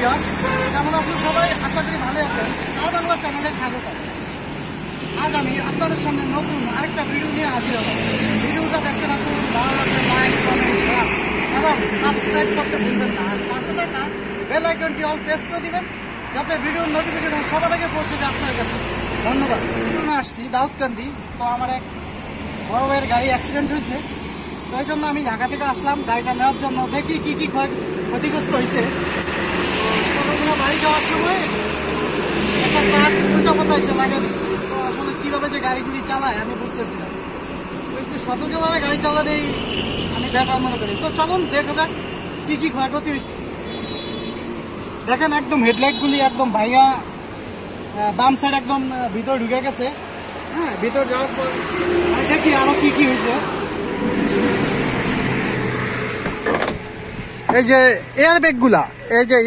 Viewers, কেমন আছেন সবাই? আশা করি ভালো আছেন। আর বাংলা চ্যানেলে স্বাগত। আজ আমি আপনাদের সামনে নতুন আরেকটা ভিডিও নিয়ে হাজির হলাম। ভিডিওটা দেখতে থাকুন, ভালো লাগলে লাইক, কমেন্ট, শেয়ার এবং সাবস্ক্রাইব করতে ভুলবেন না। আর পাশে থাকা বেল আইকনটি অল প্রেস করে দিবেন, যাতে ভিডিওর নোটিফিকেশন সবার আগে পৌঁছে যায় আপনার কাছে। ধন্যবাদ। আসছি দাউদকান্দি। তো আমার এক বড় ভাইয়ের গাড়ি অ্যাক্সিডেন্ট হয়েছে, তো এই জন্য আমি ঢাকা থেকে আসলাম গাড়িটা নেওয়ার জন্য। দেখি কি কি ক্ষতিগ্রস্ত হয়েছে। সকালবেলা বাড়ি যাওয়ার সময় একটা ট্রাক উল্টা পাতা এসে লাগিয়ে দিচ্ছে। তো আসলে কীভাবে যে গাড়িগুলি চালায় আমি বুঝতেছি না। একটু সতর্কভাবে গাড়ি চালালেই আমি বেটার মনে করি। তো চলুন দেখা যাক কি কি ক্ষয়ক্ষতি হয়েছে। দেখেন একদম হেডলাইটগুলি একদম ভাইয়া, বাম সাইড একদম ভিতরে ঢুকে গেছে। হ্যাঁ, ভিতরে যাওয়ার পর আমি দেখি আরো কি কি হয়েছে। এই যে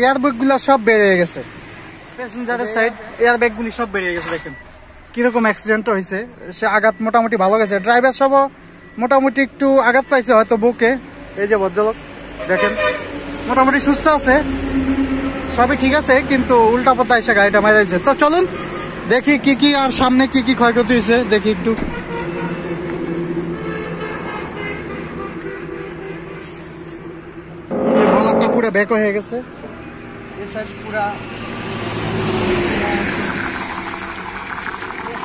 এয়ারব্যাগগুলা সব বেরিয়ে গেছে। প্যাসেঞ্জারের সাইড এয়ারব্যাগগুলি সব বেরিয়ে গেছে। দেখেন কিরকম অ্যাক্সিডেন্ট হয়েছে। সে আঘাত মোটামুটি ভালো গেছে। ড্রাইভার সব মোটামুটি একটু আঘাত পাইছে হয়তো বুকে। এই যে ভদ্রলোক দেখেন মোটামুটি সুস্থ আছে, সবই ঠিক আছে, কিন্তু উল্টা পথে এসে গাড়িটা মারা যাচ্ছে। তো চলুন দেখি কি কি আর সামনে কি কি ক্ষয়ক্ষতি হয়েছে দেখি একটু। বনারটা পুরো ব্যাক হয়ে গেছে, এই সাইড পুরা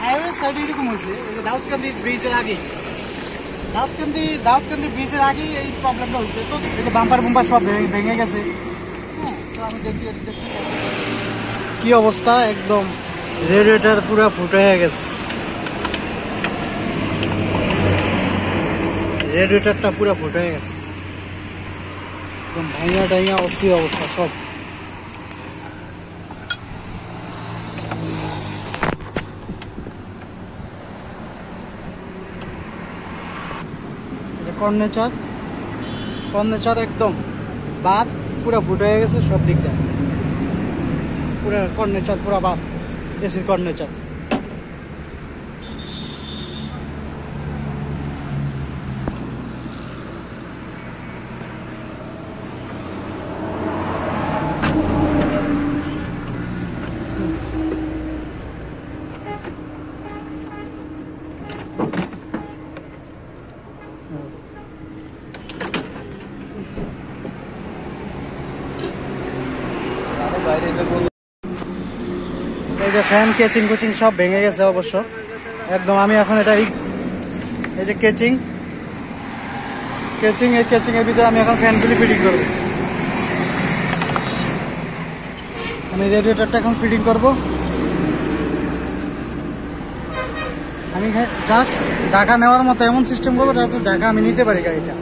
হাইওয়ে সাইড এরকম হয়েছে। এই যে দাউদকান্দি ব্রিজের আগে, দাউদকান্দি ব্রিজের আগে এই প্রবলেমটা হয়েছে। তো এই যে বাম্পার সব ভেঙে গেছে। হ্যাঁ, তো আমি দেখি কি অবস্থা। একদম রেডিয়েটর পুরো ফুটে হয়ে গেছে, রেডিয়েটরটা পুরো ফুটে হয়ে গেছে। একদম ভাইয়া টাইয়া অস্থির অবস্থা সব। কর্নেচার একদম বাদ পুরো ফুটে হয়ে গেছে সব দিক দিয়ে। পুরো কর্নেচার পুরো বাদ, এসির কর্নেচার। এই যে ফ্যান কেচিং কুচিং সব ভেঙে গেছে অবশ্য একদম। আমি এখন এটা এই যে কেচিং এর ভিতরে আমি এখন ফ্যানগুলি ফিটিং করবো। আমি রেডিয়েটরটা এখন ফিটিং করব। আমি জাস্ট ঢাকা নেওয়ার মতো এমন সিস্টেম করবো যাতে ঢাকা আমি নিতে পারি গাড়িটা।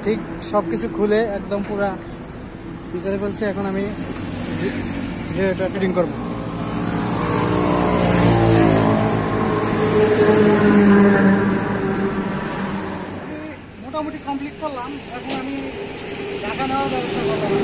ঠিক সব কিছু খুলে একদম পুরা ভিতরে বলছে। এখন আমি রেডিয়েটর ফিটিং করবো। মোটামুটি কমপ্লিট করলাম। এখন আমি ঢাকা নেওয়ার ব্যবস্থা করলাম।